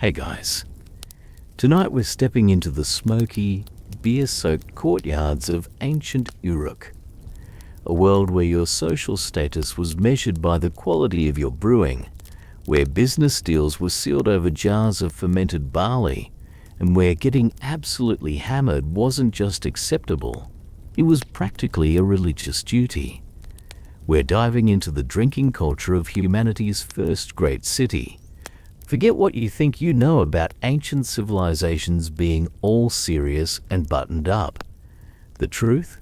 Hey guys, tonight we're stepping into the smoky, beer-soaked courtyards of ancient Uruk, a world where your social status was measured by the quality of your brewing, where business deals were sealed over jars of fermented barley, and where getting absolutely hammered wasn't just acceptable, it was practically a religious duty. We're diving into the drinking culture of humanity's first great city. Forget what you think you know about ancient civilizations being all serious and buttoned up. The truth?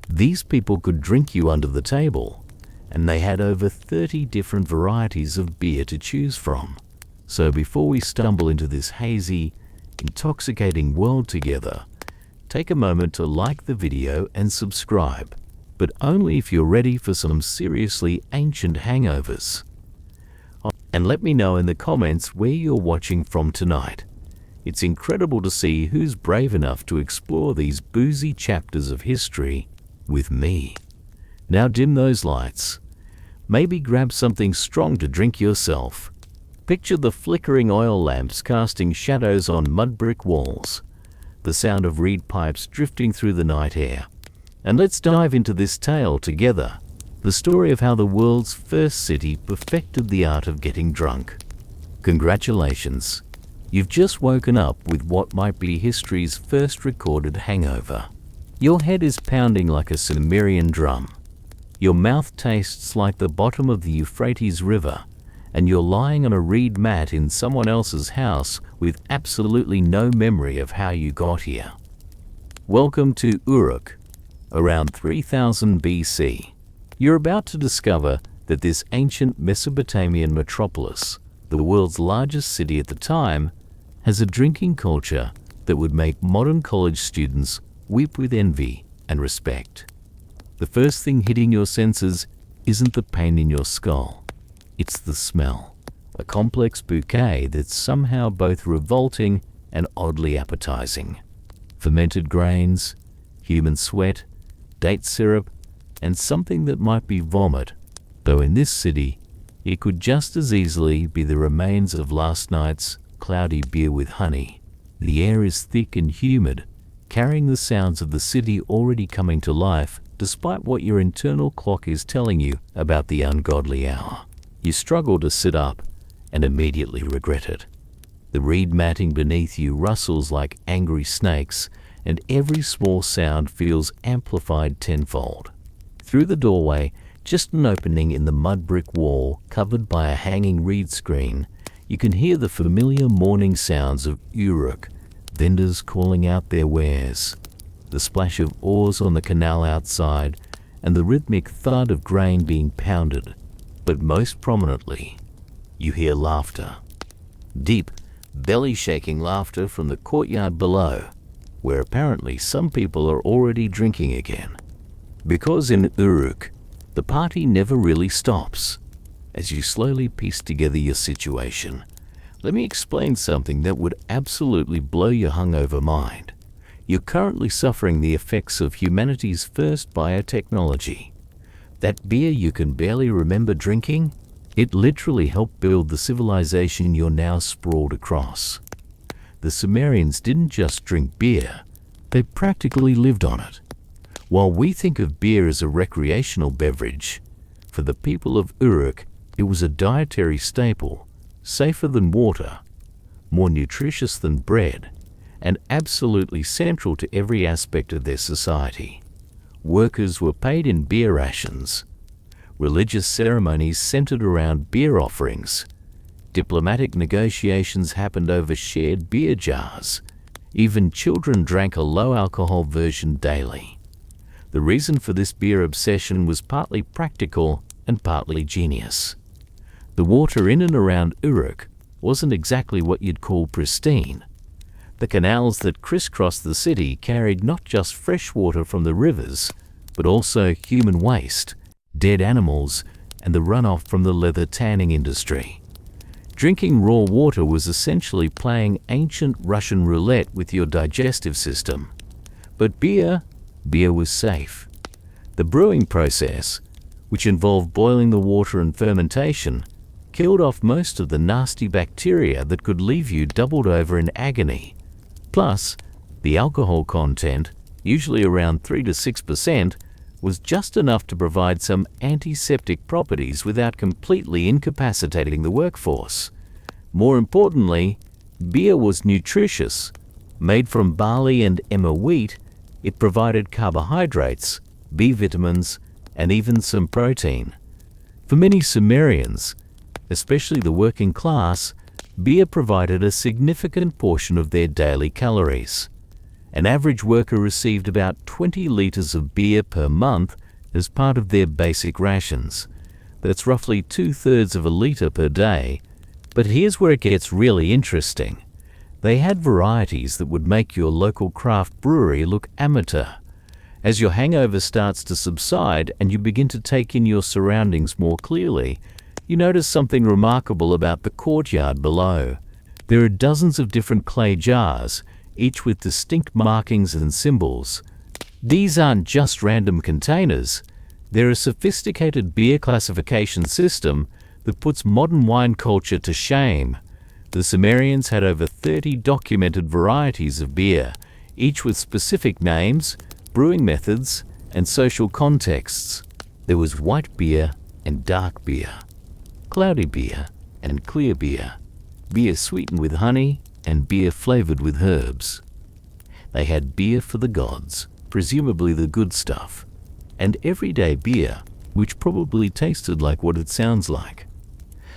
These people could drink you under the table, and they had over 30 different varieties of beer to choose from. So before we stumble into this hazy, intoxicating world together, take a moment to like the video and subscribe, but only if you're ready for some seriously ancient hangovers. And let me know in the comments where you're watching from tonight. It's incredible to see who's brave enough to explore these boozy chapters of history with me. Now dim those lights. Maybe grab something strong to drink yourself. Picture the flickering oil lamps casting shadows on mud brick walls, the sound of reed pipes drifting through the night air. And let's dive into this tale together, the story of how the world's first city perfected the art of getting drunk. Congratulations, you've just woken up with what might be history's first recorded hangover. Your head is pounding like a Sumerian drum. Your mouth tastes like the bottom of the Euphrates River, and you're lying on a reed mat in someone else's house with absolutely no memory of how you got here. Welcome to Uruk, around 3000 BC. You're about to discover that this ancient Mesopotamian metropolis, the world's largest city at the time, has a drinking culture that would make modern college students weep with envy and respect. The first thing hitting your senses isn't the pain in your skull, it's the smell, a complex bouquet that's somehow both revolting and oddly appetizing. Fermented grains, human sweat, date syrup, and something that might be vomit, though in this city, it could just as easily be the remains of last night's cloudy beer with honey. The air is thick and humid, carrying the sounds of the city already coming to life, despite what your internal clock is telling you about the ungodly hour. You struggle to sit up and immediately regret it. The reed matting beneath you rustles like angry snakes, and every small sound feels amplified tenfold. Through the doorway, just an opening in the mud brick wall covered by a hanging reed screen, you can hear the familiar morning sounds of Uruk, vendors calling out their wares, the splash of oars on the canal outside, and the rhythmic thud of grain being pounded. But most prominently, you hear laughter. Deep, belly-shaking laughter from the courtyard below, where apparently some people are already drinking again. Because in Uruk, the party never really stops. As you slowly piece together your situation, let me explain something that would absolutely blow your hungover mind. You're currently suffering the effects of humanity's first biotechnology. That beer you can barely remember drinking, it literally helped build the civilization you're now sprawled across. The Sumerians didn't just drink beer, they practically lived on it. While we think of beer as a recreational beverage, for the people of Uruk, it was a dietary staple, safer than water, more nutritious than bread, and absolutely central to every aspect of their society. Workers were paid in beer rations. Religious ceremonies centered around beer offerings. Diplomatic negotiations happened over shared beer jars. Even children drank a low-alcohol version daily. The reason for this beer obsession was partly practical and partly genius. The water in and around Uruk wasn't exactly what you'd call pristine. The canals that crisscrossed the city carried not just fresh water from the rivers, but also human waste, dead animals, and the runoff from the leather tanning industry. Drinking raw water was essentially playing ancient Russian roulette with your digestive system. But beer was safe. The brewing process, which involved boiling the water and fermentation, killed off most of the nasty bacteria that could leave you doubled over in agony. Plus, the alcohol content, usually around 3 to 6%, was just enough to provide some antiseptic properties without completely incapacitating the workforce. More importantly, beer was nutritious. Made from barley and emmer wheat, it provided carbohydrates, B vitamins, and even some protein. For many Sumerians, especially the working class, beer provided a significant portion of their daily calories. An average worker received about 20 liters of beer per month as part of their basic rations. That's roughly 2/3 of a liter per day. But here's where it gets really interesting. They had varieties that would make your local craft brewery look amateur. As your hangover starts to subside and you begin to take in your surroundings more clearly, you notice something remarkable about the courtyard below. There are dozens of different clay jars, each with distinct markings and symbols. These aren't just random containers. They're a sophisticated beer classification system that puts modern wine culture to shame. The Sumerians had over 30 documented varieties of beer, each with specific names, brewing methods, and social contexts. There was white beer and dark beer, cloudy beer and clear beer, beer sweetened with honey, and beer flavored with herbs. They had beer for the gods, presumably the good stuff, and everyday beer, which probably tasted like what it sounds like.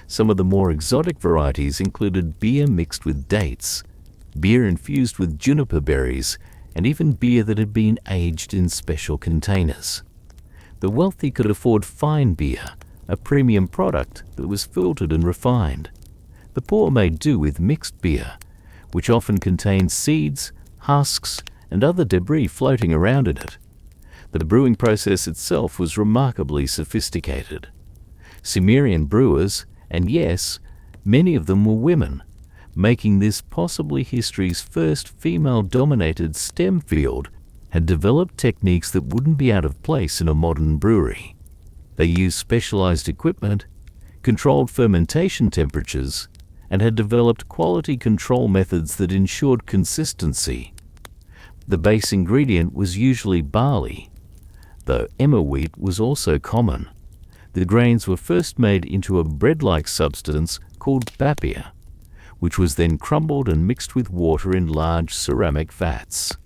Some of the more exotic varieties included beer mixed with dates, beer infused with juniper berries, and even beer that had been aged in special containers. The wealthy could afford fine beer, a premium product that was filtered and refined. The poor made do with mixed beer, which often contained seeds, husks, and other debris floating around in it. The brewing process itself was remarkably sophisticated. Sumerian brewers, and yes, many of them were women, making this possibly history's first female-dominated STEM field, had developed techniques that wouldn't be out of place in a modern brewery. They used specialized equipment, controlled fermentation temperatures, and had developed quality control methods that ensured consistency. The base ingredient was usually barley, though emmer wheat was also common. The grains were first made into a bread-like substance called bapia, which was then crumbled and mixed with water in large ceramic vats.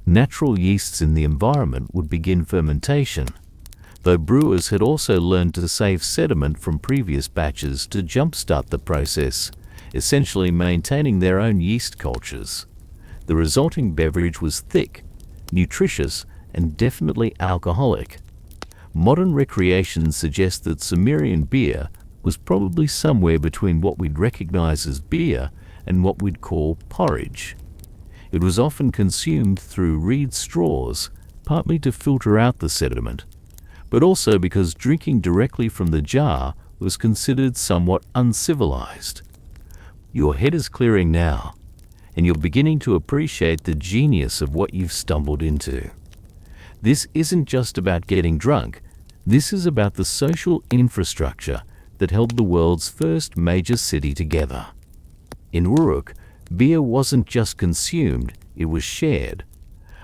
Natural yeasts in the environment would begin fermentation, though brewers had also learned to save sediment from previous batches to jumpstart the process, essentially maintaining their own yeast cultures. The resulting beverage was thick, nutritious, and definitely alcoholic. Modern recreation suggests that Sumerian beer was probably somewhere between what we'd recognize as beer and what we'd call porridge. It was often consumed through reed straws, partly to filter out the sediment, but also because drinking directly from the jar was considered somewhat uncivilized. Your head is clearing now, and you're beginning to appreciate the genius of what you've stumbled into. This isn't just about getting drunk. This is about the social infrastructure that held the world's first major city together. In Uruk, beer wasn't just consumed, it was shared.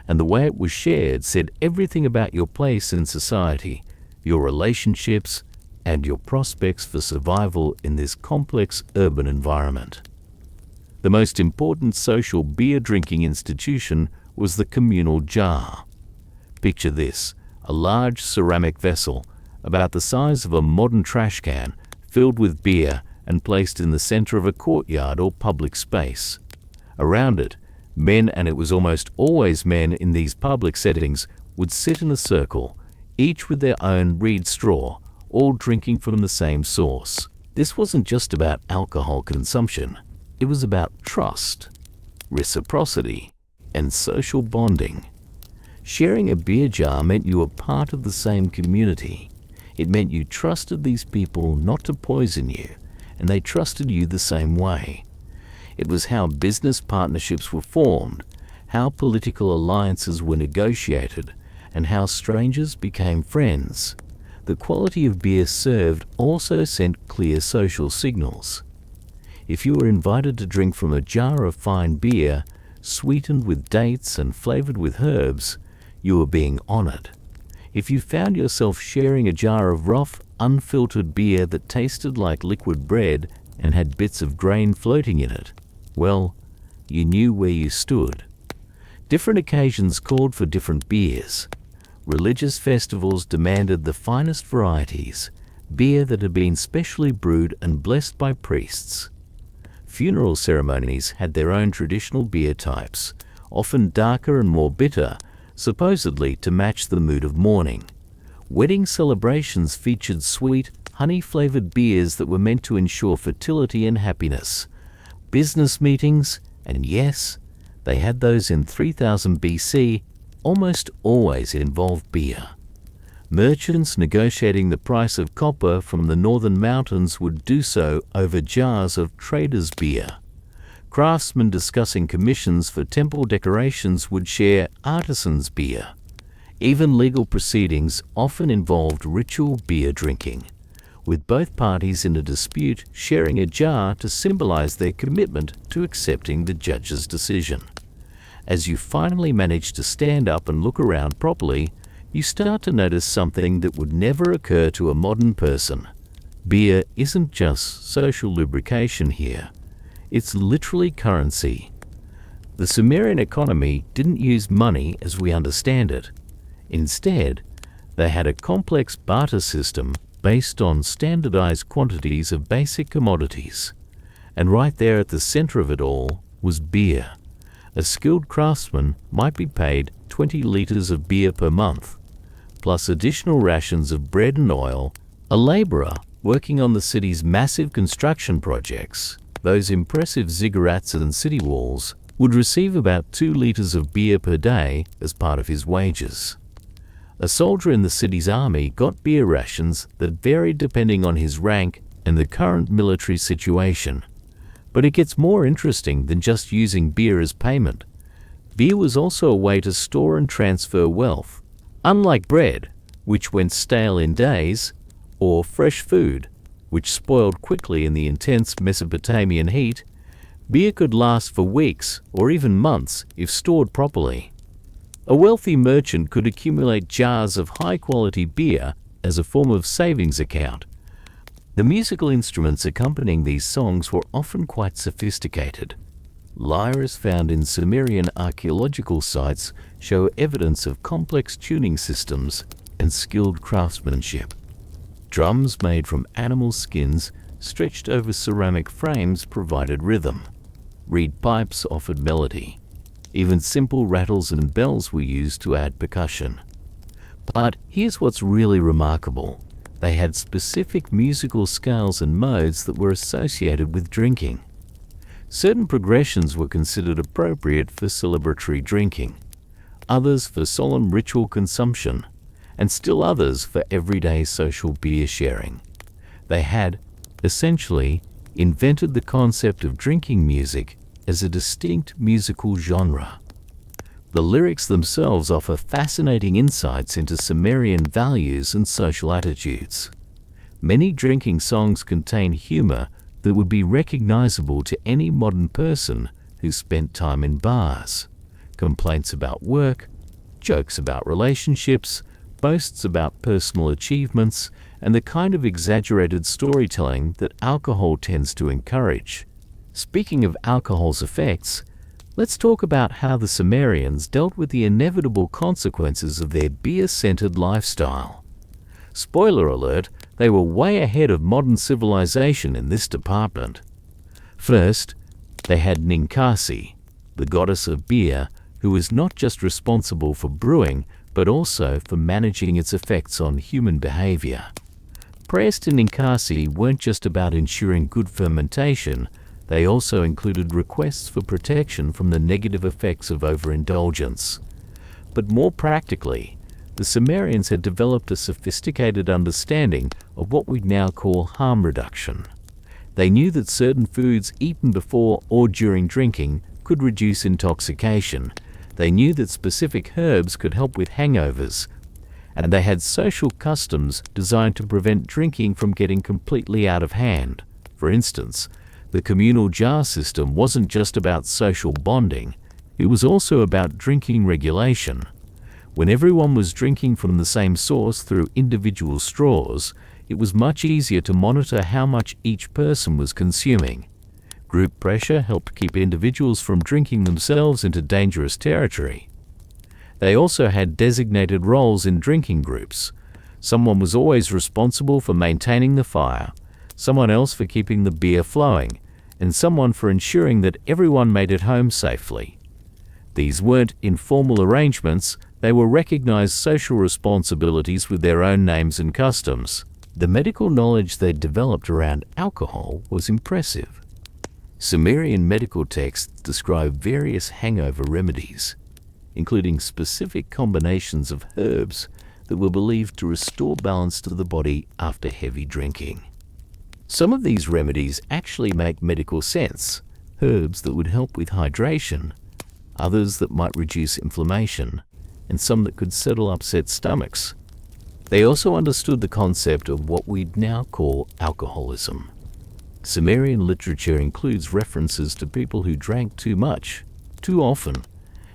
And the way it was shared said everything about your place in society, your relationships, and your prospects for survival in this complex urban environment. The most important social beer drinking institution was the communal jar. Picture this, a large ceramic vessel, about the size of a modern trash can, filled with beer and placed in the center of a courtyard or public space. Around it, men, and it was almost always men in these public settings, would sit in a circle, each with their own reed straw, all drinking from the same source. This wasn't just about alcohol consumption. It was about trust, reciprocity, and social bonding. Sharing a beer jar meant you were part of the same community. It meant you trusted these people not to poison you, and they trusted you the same way. It was how business partnerships were formed, how political alliances were negotiated, and how strangers became friends. the quality of beer served also sent clear social signals. If you were invited to drink from a jar of fine beer, sweetened with dates and flavored with herbs, you were being honored. If you found yourself sharing a jar of rough, unfiltered beer that tasted like liquid bread and had bits of grain floating in it, well, you knew where you stood. Different occasions called for different beers. Religious festivals demanded the finest varieties, beer that had been specially brewed and blessed by priests. Funeral ceremonies had their own traditional beer types, often darker and more bitter, supposedly to match the mood of mourning. Wedding celebrations featured sweet, honey-flavored beers that were meant to ensure fertility and happiness. Business meetings, and yes, they had those in 3000 BC, almost always involved beer. Merchants negotiating the price of copper from the northern mountains would do so over jars of traders' beer. Craftsmen discussing commissions for temple decorations would share artisans' beer. Even legal proceedings often involved ritual beer drinking, with both parties in a dispute sharing a jar to symbolize their commitment to accepting the judge's decision. As you finally manage to stand up and look around properly, you start to notice something that would never occur to a modern person. Beer isn't just social lubrication here. It's literally currency. The Sumerian economy didn't use money as we understand it. Instead, they had a complex barter system based on standardized quantities of basic commodities. And right there at the center of it all was beer. A skilled craftsman might be paid 20 liters of beer per month, plus additional rations of bread and oil. A laborer working on the city's massive construction projects, those impressive ziggurats and city walls, would receive about 2 liters of beer per day as part of his wages. A soldier in the city's army got beer rations that varied depending on his rank and the current military situation. But it gets more interesting than just using beer as payment. Beer was also a way to store and transfer wealth. Unlike bread, which went stale in days, or fresh food, which spoiled quickly in the intense Mesopotamian heat, beer could last for weeks or even months if stored properly. A wealthy merchant could accumulate jars of high-quality beer as a form of savings account. The musical instruments accompanying these songs were often quite sophisticated. Lyres found in Sumerian archaeological sites show evidence of complex tuning systems and skilled craftsmanship. Drums made from animal skins stretched over ceramic frames provided rhythm. Reed pipes offered melody. Even simple rattles and bells were used to add percussion. But here's what's really remarkable. They had specific musical scales and modes that were associated with drinking. Certain progressions were considered appropriate for celebratory drinking, others for solemn ritual consumption, and still others for everyday social beer sharing. They had, essentially, invented the concept of drinking music as a distinct musical genre. The lyrics themselves offer fascinating insights into Sumerian values and social attitudes. Many drinking songs contain humor that would be recognizable to any modern person who spent time in bars. Complaints about work, jokes about relationships, boasts about personal achievements, and the kind of exaggerated storytelling that alcohol tends to encourage. Speaking of alcohol's effects, let's talk about how the Sumerians dealt with the inevitable consequences of their beer-centered lifestyle. Spoiler alert, they were way ahead of modern civilization in this department. First, they had Ninkasi, the goddess of beer, who was not just responsible for brewing, but also for managing its effects on human behavior. Prayers to Ninkasi weren't just about ensuring good fermentation, they also included requests for protection from the negative effects of overindulgence. But more practically, the Sumerians had developed a sophisticated understanding of what we now call harm reduction. They knew that certain foods eaten before or during drinking could reduce intoxication. They knew that specific herbs could help with hangovers, and they had social customs designed to prevent drinking from getting completely out of hand. For instance, the communal jar system wasn't just about social bonding, it was also about drinking regulation. When everyone was drinking from the same source through individual straws, it was much easier to monitor how much each person was consuming. Group pressure helped keep individuals from drinking themselves into dangerous territory. They also had designated roles in drinking groups. Someone was always responsible for maintaining the fire, someone else for keeping the beer flowing, and someone for ensuring that everyone made it home safely. These weren't informal arrangements, they were recognized social responsibilities with their own names and customs. The medical knowledge they developed around alcohol was impressive. Sumerian medical texts describe various hangover remedies, including specific combinations of herbs that were believed to restore balance to the body after heavy drinking. Some of these remedies actually make medical sense, herbs that would help with hydration, others that might reduce inflammation, and some that could settle upset stomachs. They also understood the concept of what we'd now call alcoholism. Sumerian literature includes references to people who drank too much, too often,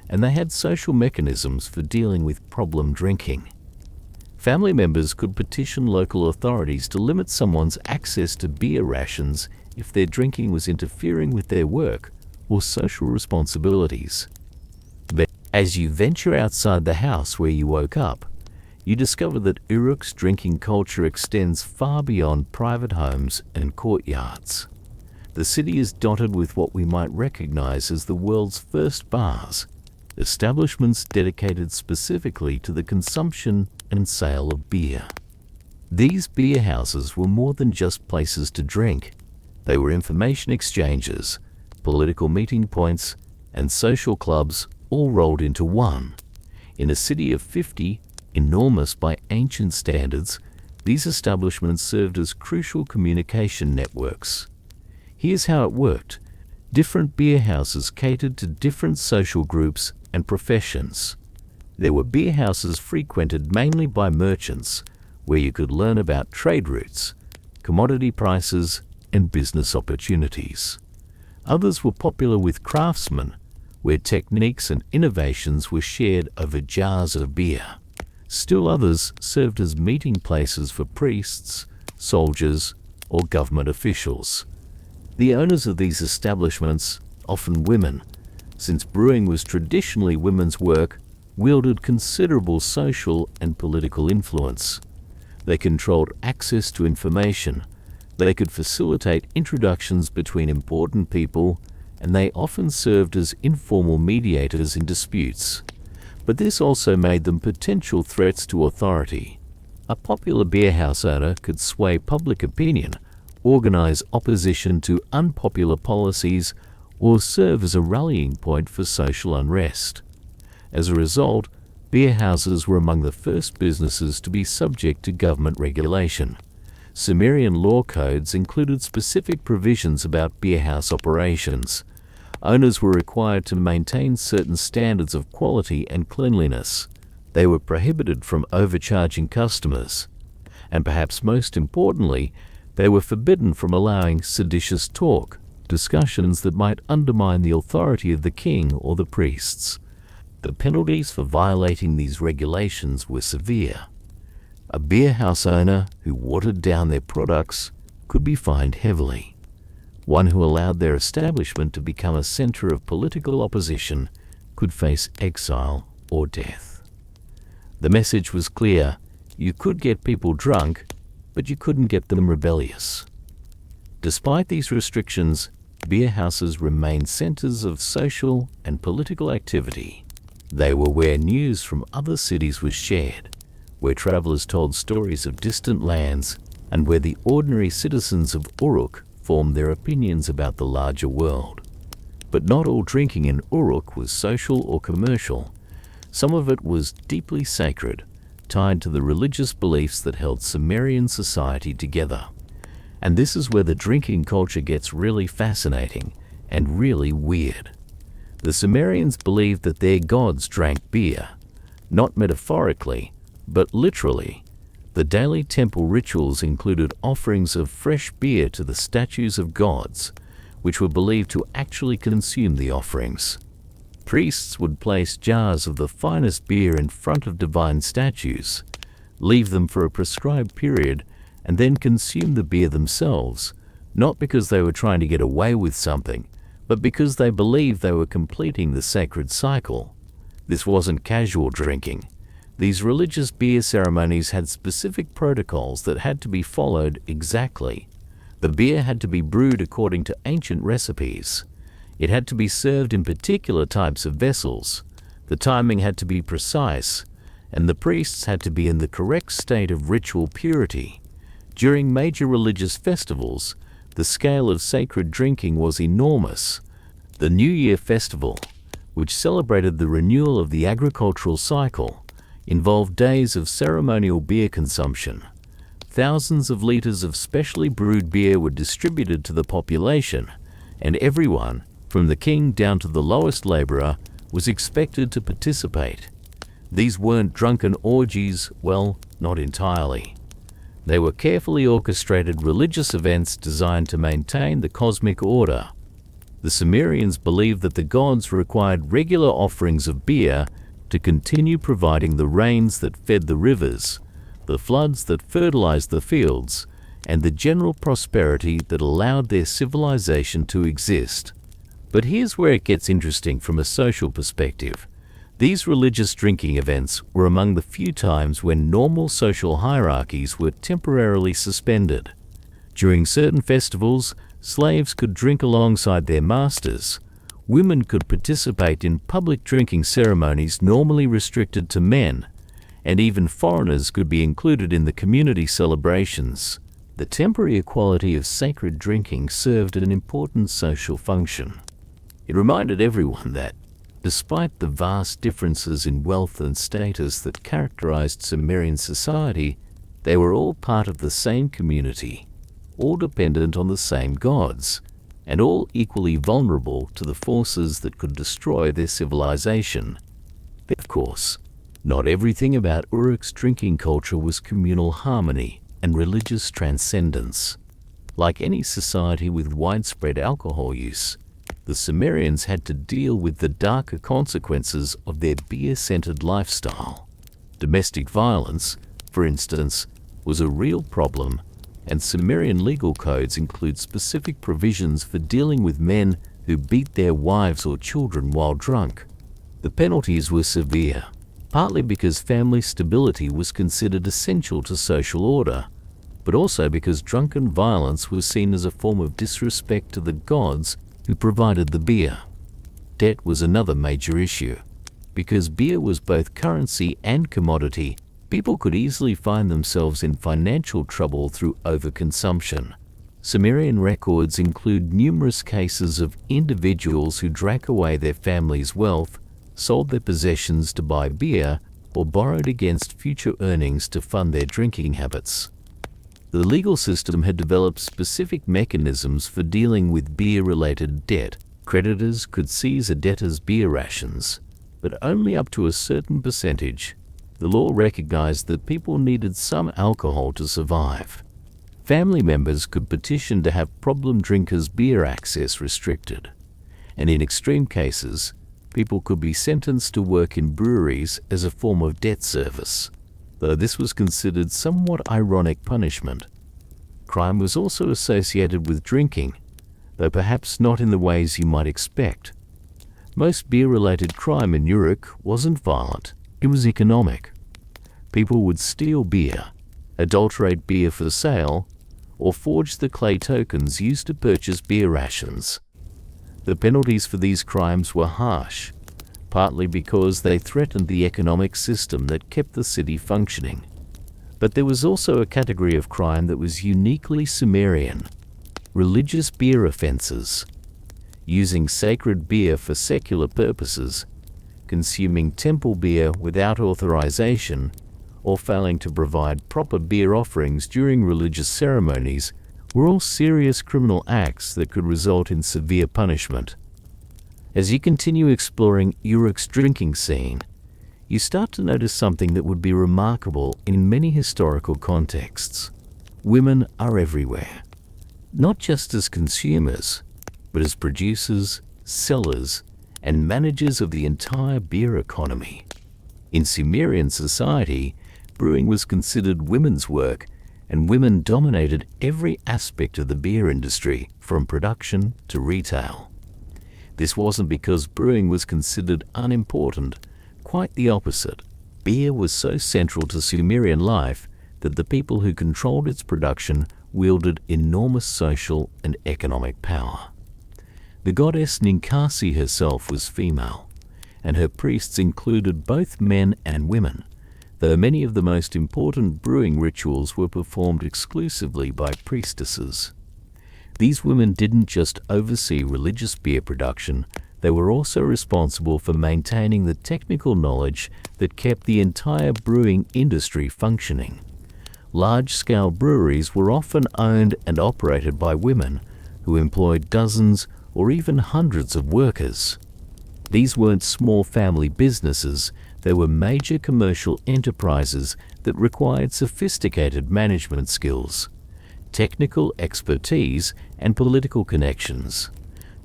and they had social mechanisms for dealing with problem drinking. Family members could petition local authorities to limit someone's access to beer rations if their drinking was interfering with their work or social responsibilities. But as you venture outside the house where you woke up, you discover that Uruk's drinking culture extends far beyond private homes and courtyards. The city is dotted with what we might recognize as the world's first bars, establishments dedicated specifically to the consumption and sale of beer. These beer houses were more than just places to drink. They were information exchanges, political meeting points, and social clubs all rolled into one. In a city of 50, enormous by ancient standards, these establishments served as crucial communication networks. Here's how it worked. Different beer houses catered to different social groups and professions. There were beer houses frequented mainly by merchants, where you could learn about trade routes, commodity prices, and business opportunities. Others were popular with craftsmen, where techniques and innovations were shared over jars of beer. Still others served as meeting places for priests, soldiers, or government officials. The owners of these establishments, often women, since brewing was traditionally women's work, wielded considerable social and political influence. They controlled access to information, they could facilitate introductions between important people, and they often served as informal mediators in disputes. But this also made them potential threats to authority. A popular beer house owner could sway public opinion, organize opposition to unpopular policies, or serve as a rallying point for social unrest. As a result, beer houses were among the first businesses to be subject to government regulation. Sumerian law codes included specific provisions about beer house operations. Owners were required to maintain certain standards of quality and cleanliness. They were prohibited from overcharging customers. And perhaps most importantly, they were forbidden from allowing seditious talk, discussions that might undermine the authority of the king or the priests. The penalties for violating these regulations were severe. A beer house owner who watered down their products could be fined heavily. One who allowed their establishment to become a center of political opposition could face exile or death. The message was clear: you could get people drunk, but you couldn't get them rebellious. Despite these restrictions, beer houses remained centers of social and political activity. They were where news from other cities was shared, where travelers told stories of distant lands, and where the ordinary citizens of Uruk formed their opinions about the larger world. But not all drinking in Uruk was social or commercial. Some of it was deeply sacred, tied to the religious beliefs that held Sumerian society together. And this is where the drinking culture gets really fascinating and really weird. The Sumerians believed that their gods drank beer, not metaphorically, but literally. The daily temple rituals included offerings of fresh beer to the statues of gods, which were believed to actually consume the offerings. Priests would place jars of the finest beer in front of divine statues, leave them for a prescribed period, and then consume the beer themselves, not because they were trying to get away with something, but because they believed they were completing the sacred cycle. This wasn't casual drinking. These religious beer ceremonies had specific protocols that had to be followed exactly. The beer had to be brewed according to ancient recipes. It had to be served in particular types of vessels. The timing had to be precise, and the priests had to be in the correct state of ritual purity. During major religious festivals, the scale of sacred drinking was enormous. The New Year festival, which celebrated the renewal of the agricultural cycle, involved days of ceremonial beer consumption. Thousands of liters of specially brewed beer were distributed to the population, and everyone, from the king down to the lowest laborer, was expected to participate. These weren't drunken orgies, well, not entirely. They were carefully orchestrated religious events designed to maintain the cosmic order. The Sumerians believed that the gods required regular offerings of beer to continue providing the rains that fed the rivers, the floods that fertilized the fields, and the general prosperity that allowed their civilization to exist. But here's where it gets interesting from a social perspective. These religious drinking events were among the few times when normal social hierarchies were temporarily suspended. During certain festivals, slaves could drink alongside their masters. Women could participate in public drinking ceremonies normally restricted to men, and even foreigners could be included in the community celebrations. The temporary equality of sacred drinking served an important social function. It reminded everyone that, despite the vast differences in wealth and status that characterized Sumerian society, they were all part of the same community, all dependent on the same gods, and all equally vulnerable to the forces that could destroy their civilization. Of course, not everything about Uruk's drinking culture was communal harmony and religious transcendence. Like any society with widespread alcohol use, the Sumerians had to deal with the darker consequences of their beer-centered lifestyle. Domestic violence, for instance, was a real problem, and Sumerian legal codes include specific provisions for dealing with men who beat their wives or children while drunk. The penalties were severe, partly because family stability was considered essential to social order, but also because drunken violence was seen as a form of disrespect to the gods who provided the beer. Debt was another major issue. Because beer was both currency and commodity, people could easily find themselves in financial trouble through overconsumption. Sumerian records include numerous cases of individuals who drank away their family's wealth, sold their possessions to buy beer, or borrowed against future earnings to fund their drinking habits. The legal system had developed specific mechanisms for dealing with beer-related debt. Creditors could seize a debtor's beer rations, but only up to a certain percentage. The law recognized that people needed some alcohol to survive. Family members could petition to have problem drinkers' beer access restricted, and in extreme cases, people could be sentenced to work in breweries as a form of debt service, though this was considered somewhat ironic punishment. Crime was also associated with drinking, though perhaps not in the ways you might expect. Most beer-related crime in Uruk wasn't violent, it was economic. People would steal beer, adulterate beer for sale, or forge the clay tokens used to purchase beer rations. The penalties for these crimes were harsh, partly because they threatened the economic system that kept the city functioning. But there was also a category of crime that was uniquely Sumerian: religious beer offenses. Using sacred beer for secular purposes, consuming temple beer without authorization, or failing to provide proper beer offerings during religious ceremonies were all serious criminal acts that could result in severe punishment. As you continue exploring Uruk's drinking scene, you start to notice something that would be remarkable in many historical contexts. Women are everywhere, not just as consumers, but as producers, sellers, and managers of the entire beer economy. In Sumerian society, brewing was considered women's work, and women dominated every aspect of the beer industry, from production to retail. This wasn't because brewing was considered unimportant, quite the opposite. Beer was so central to Sumerian life that the people who controlled its production wielded enormous social and economic power. The goddess Ninkasi herself was female, and her priests included both men and women, though many of the most important brewing rituals were performed exclusively by priestesses. These women didn't just oversee religious beer production, they were also responsible for maintaining the technical knowledge that kept the entire brewing industry functioning. Large-scale breweries were often owned and operated by women who employed dozens or even hundreds of workers. These weren't small family businesses, they were major commercial enterprises that required sophisticated management skills, technical expertise, and political connections.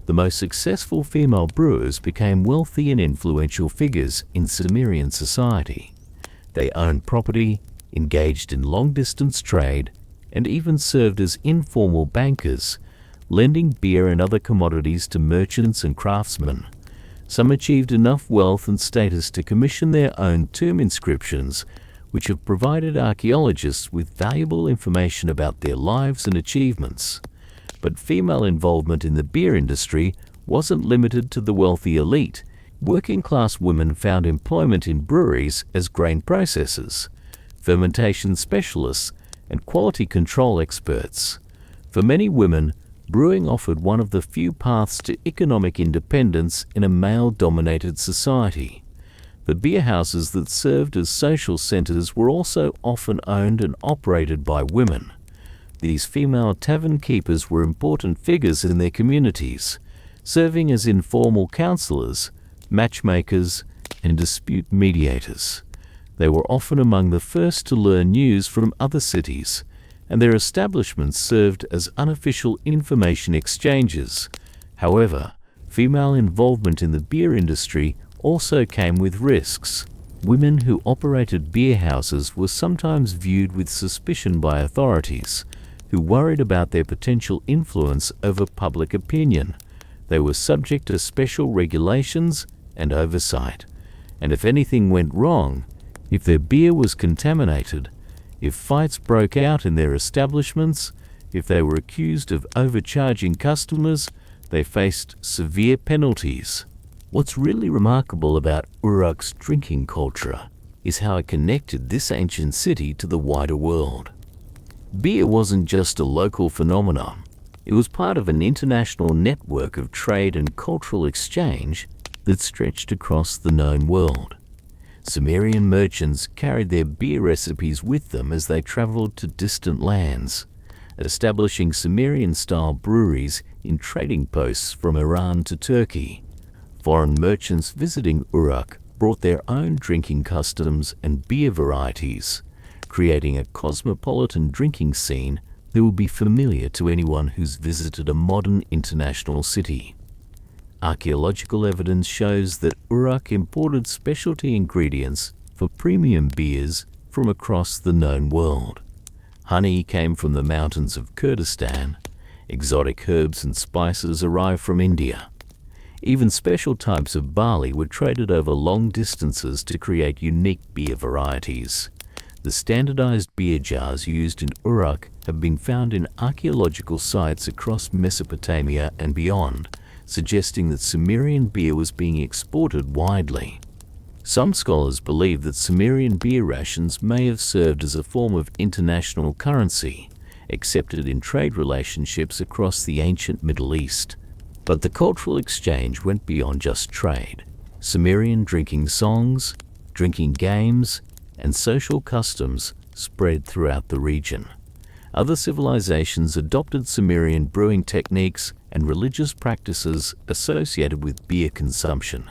The most successful female brewers became wealthy and influential figures in Sumerian society. They owned property, engaged in long-distance trade, and even served as informal bankers, lending beer and other commodities to merchants and craftsmen. Some achieved enough wealth and status to commission their own tomb inscriptions, which have provided archaeologists with valuable information about their lives and achievements. But female involvement in the beer industry wasn't limited to the wealthy elite. Working-class women found employment in breweries as grain processors, fermentation specialists, and quality control experts. For many women, brewing offered one of the few paths to economic independence in a male-dominated society. The beer houses that served as social centers were also often owned and operated by women. These female tavern keepers were important figures in their communities, serving as informal counselors, matchmakers, and dispute mediators. They were often among the first to learn news from other cities, and their establishments served as unofficial information exchanges. However, female involvement in the beer industry also came with risks. Women who operated beer houses were sometimes viewed with suspicion by authorities, who worried about their potential influence over public opinion. They were subject to special regulations and oversight, and if anything went wrong, if their beer was contaminated, if fights broke out in their establishments, if they were accused of overcharging customers, they faced severe penalties. What's really remarkable about Uruk's drinking culture is how it connected this ancient city to the wider world. Beer wasn't just a local phenomenon. It was part of an international network of trade and cultural exchange that stretched across the known world. Sumerian merchants carried their beer recipes with them as they traveled to distant lands, establishing Sumerian-style breweries in trading posts from Iran to Turkey. Foreign merchants visiting Uruk brought their own drinking customs and beer varieties, creating a cosmopolitan drinking scene that will be familiar to anyone who's visited a modern international city. Archaeological evidence shows that Uruk imported specialty ingredients for premium beers from across the known world. Honey came from the mountains of Kurdistan. Exotic herbs and spices arrived from India. Even special types of barley were traded over long distances to create unique beer varieties. The standardized beer jars used in Uruk have been found in archaeological sites across Mesopotamia and beyond, suggesting that Sumerian beer was being exported widely. Some scholars believe that Sumerian beer rations may have served as a form of international currency, accepted in trade relationships across the ancient Middle East. But the cultural exchange went beyond just trade. Sumerian drinking songs, drinking games, and social customs spread throughout the region. Other civilizations adopted Sumerian brewing techniques and religious practices associated with beer consumption.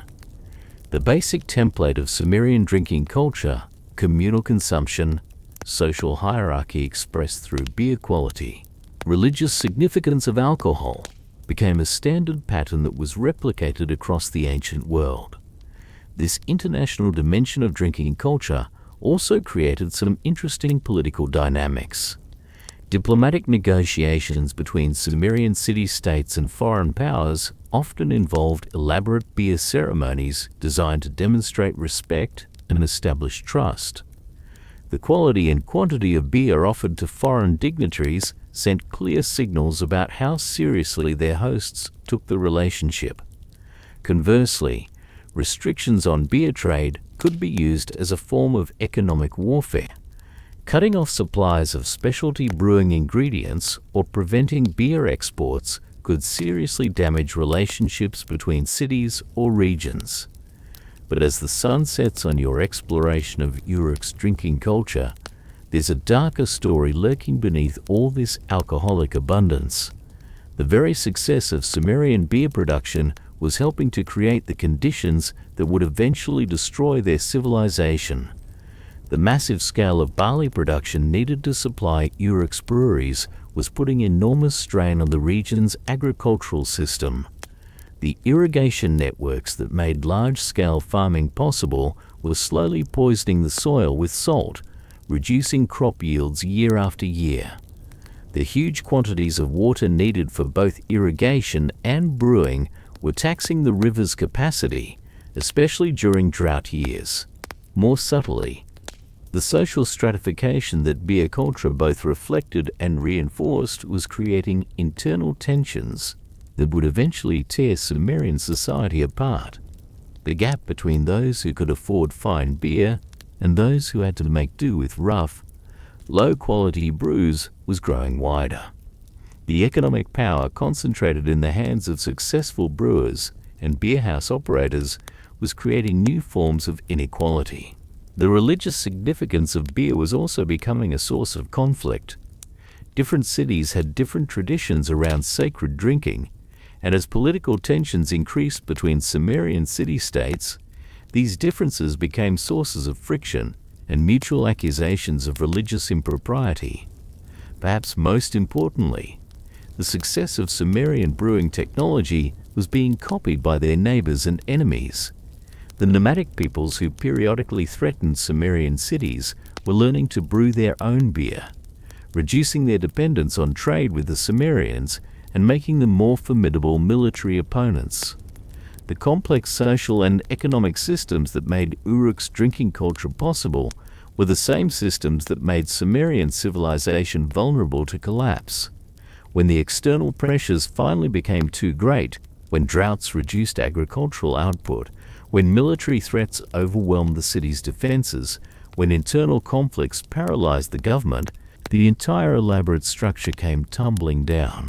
The basic template of Sumerian drinking culture, communal consumption, social hierarchy expressed through beer quality, religious significance of alcohol, became a standard pattern that was replicated across the ancient world. This international dimension of drinking culture also created some interesting political dynamics. Diplomatic negotiations between Sumerian city-states and foreign powers often involved elaborate beer ceremonies designed to demonstrate respect and establish trust. The quality and quantity of beer offered to foreign dignitaries sent clear signals about how seriously their hosts took the relationship. Conversely, restrictions on beer trade could be used as a form of economic warfare. Cutting off supplies of specialty brewing ingredients or preventing beer exports could seriously damage relationships between cities or regions. But as the sun sets on your exploration of Uruk's drinking culture, there's a darker story lurking beneath all this alcoholic abundance. The very success of Sumerian beer production was helping to create the conditions that would eventually destroy their civilization. The massive scale of barley production needed to supply Uruk's breweries was putting enormous strain on the region's agricultural system. The irrigation networks that made large-scale farming possible were slowly poisoning the soil with salt, reducing crop yields year after year. The huge quantities of water needed for both irrigation and brewing were taxing the river's capacity, especially during drought years. More subtly, the social stratification that beer culture both reflected and reinforced was creating internal tensions that would eventually tear Sumerian society apart. The gap between those who could afford fine beer and those who had to make do with rough, low-quality brews was growing wider. The economic power concentrated in the hands of successful brewers and beerhouse operators was creating new forms of inequality. The religious significance of beer was also becoming a source of conflict. Different cities had different traditions around sacred drinking, and as political tensions increased between Sumerian city-states, these differences became sources of friction and mutual accusations of religious impropriety. Perhaps most importantly, the success of Sumerian brewing technology was being copied by their neighbors and enemies. The nomadic peoples who periodically threatened Sumerian cities were learning to brew their own beer, reducing their dependence on trade with the Sumerians and making them more formidable military opponents. The complex social and economic systems that made Uruk's drinking culture possible were the same systems that made Sumerian civilization vulnerable to collapse. When the external pressures finally became too great, when droughts reduced agricultural output, when military threats overwhelmed the city's defenses, when internal conflicts paralyzed the government, the entire elaborate structure came tumbling down.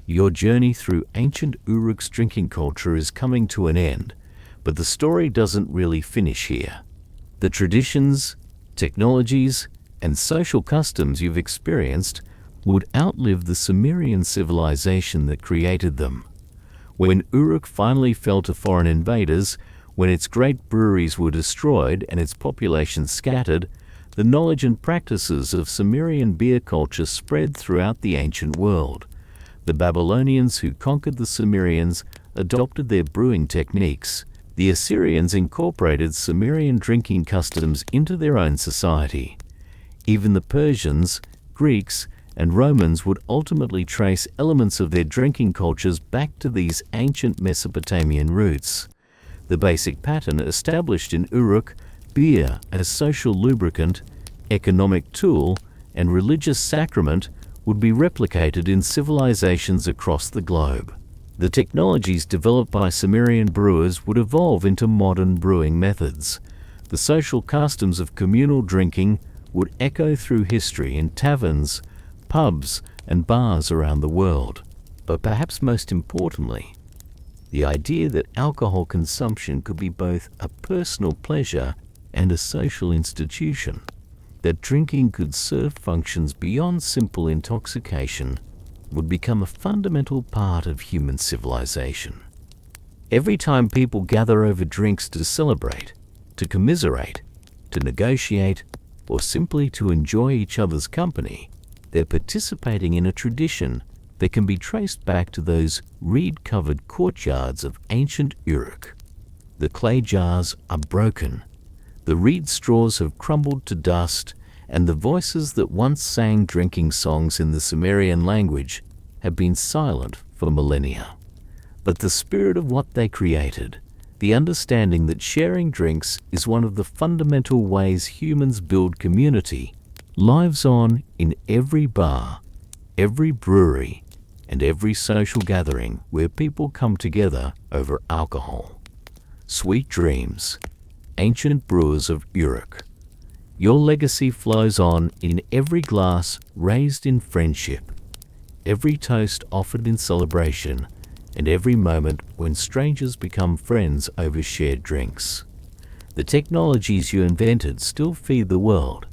Your journey through ancient Uruk's drinking culture is coming to an end, but the story doesn't really finish here. The traditions, technologies, and social customs you've experienced would outlive the Sumerian civilization that created them. When Uruk finally fell to foreign invaders, when its great breweries were destroyed and its population scattered, the knowledge and practices of Sumerian beer culture spread throughout the ancient world. The Babylonians who conquered the Sumerians adopted their brewing techniques. The Assyrians incorporated Sumerian drinking customs into their own society. Even the Persians, Greeks, and Romans would ultimately trace elements of their drinking cultures back to these ancient Mesopotamian roots. The basic pattern established in Uruk, beer as social lubricant, economic tool, and religious sacrament, would be replicated in civilizations across the globe. The technologies developed by Sumerian brewers would evolve into modern brewing methods. The social customs of communal drinking would echo through history in taverns, pubs, and bars around the world. But perhaps most importantly, the idea that alcohol consumption could be both a personal pleasure and a social institution, that drinking could serve functions beyond simple intoxication, would become a fundamental part of human civilization. Every time people gather over drinks to celebrate, to commiserate, to negotiate, or simply to enjoy each other's company, they're participating in a tradition that can be traced back to those reed-covered courtyards of ancient Uruk. The clay jars are broken, the reed straws have crumbled to dust, and the voices that once sang drinking songs in the Sumerian language have been silent for millennia. But the spirit of what they created, the understanding that sharing drinks is one of the fundamental ways humans build community, lives on in every bar, every brewery, and every social gathering where people come together over alcohol. Sweet dreams, ancient brewers of Uruk. Your legacy flows on in every glass raised in friendship, every toast offered in celebration, and every moment when strangers become friends over shared drinks. The technologies you invented still feed the world.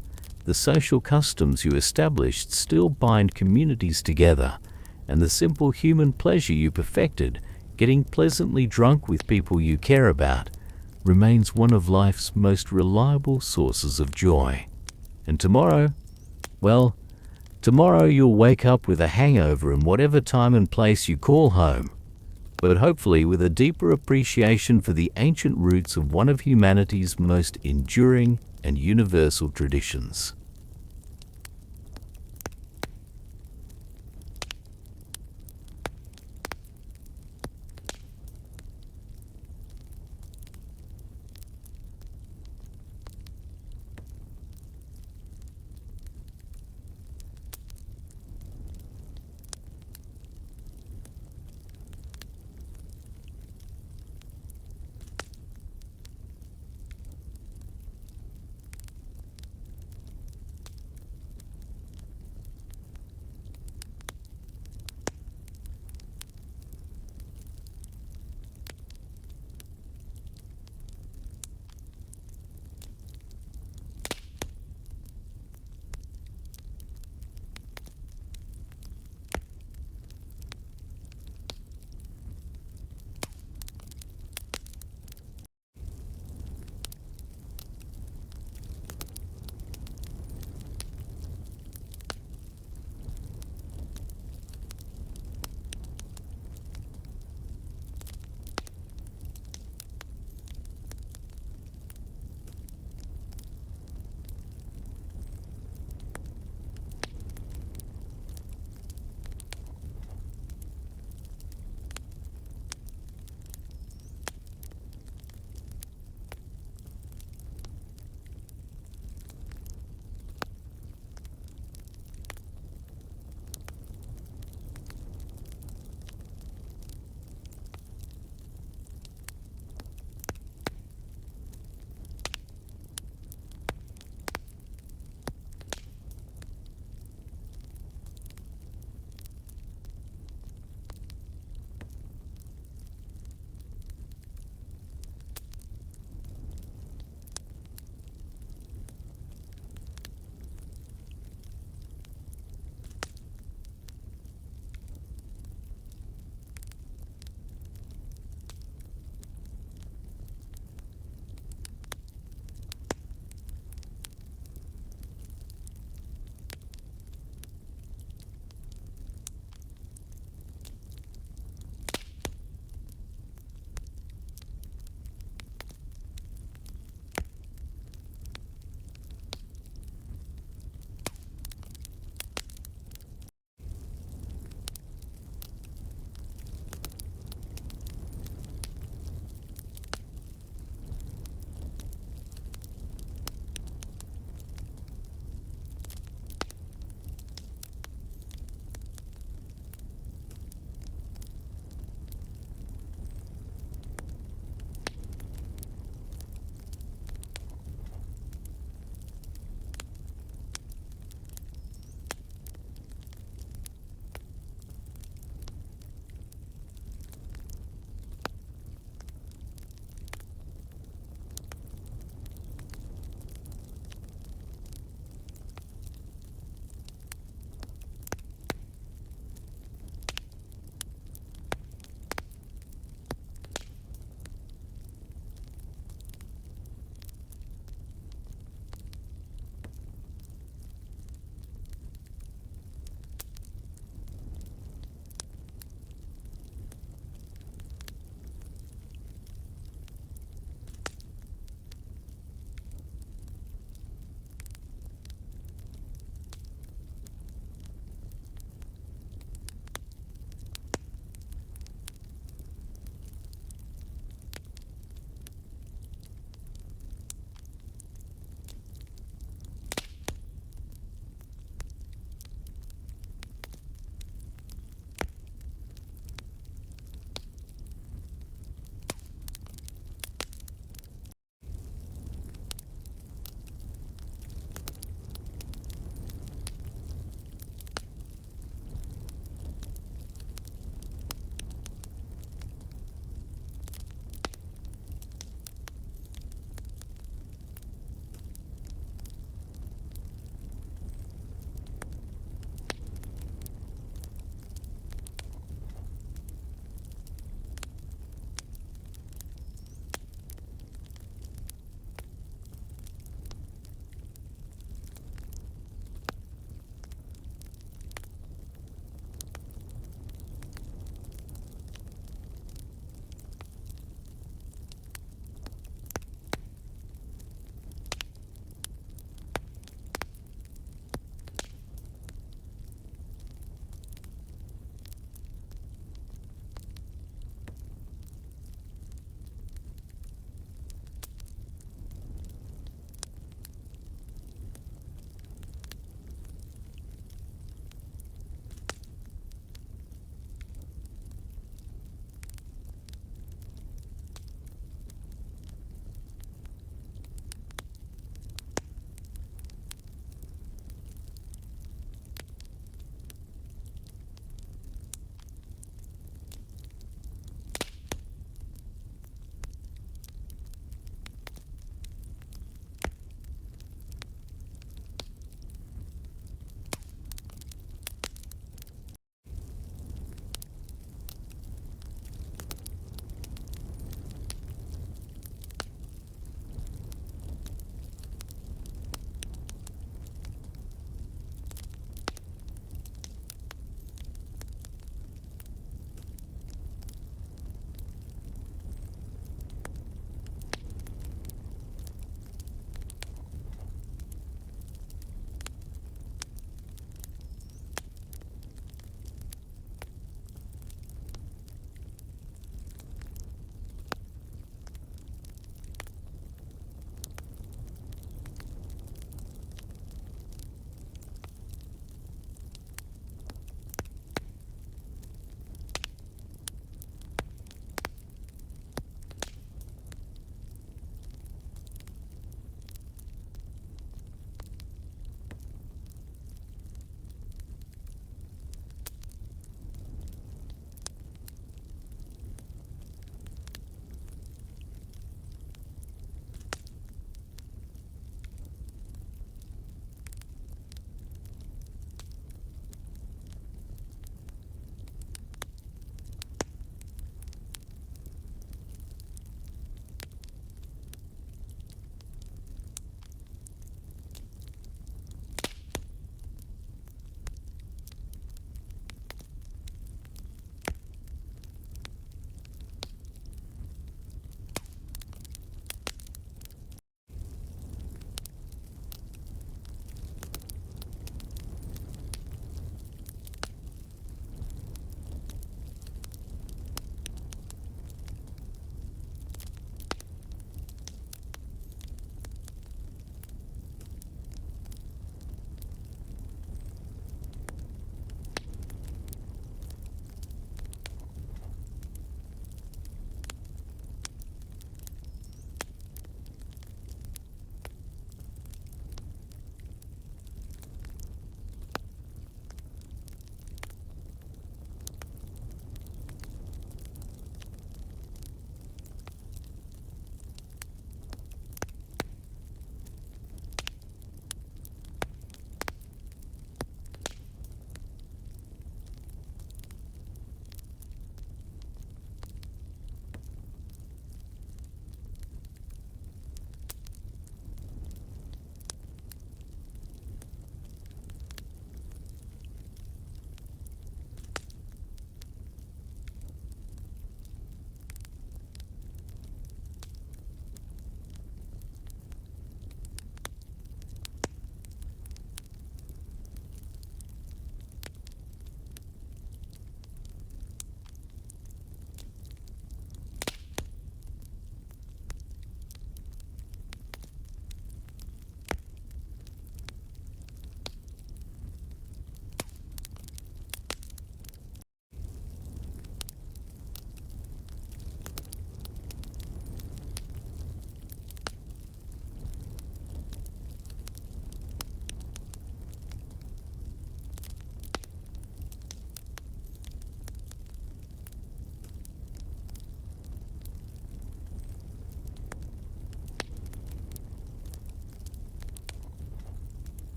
The social customs you established still bind communities together, and the simple human pleasure you perfected, getting pleasantly drunk with people you care about, remains one of life's most reliable sources of joy. And tomorrow, well, tomorrow you'll wake up with a hangover in whatever time and place you call home, but hopefully with a deeper appreciation for the ancient roots of one of humanity's most enduring and universal traditions.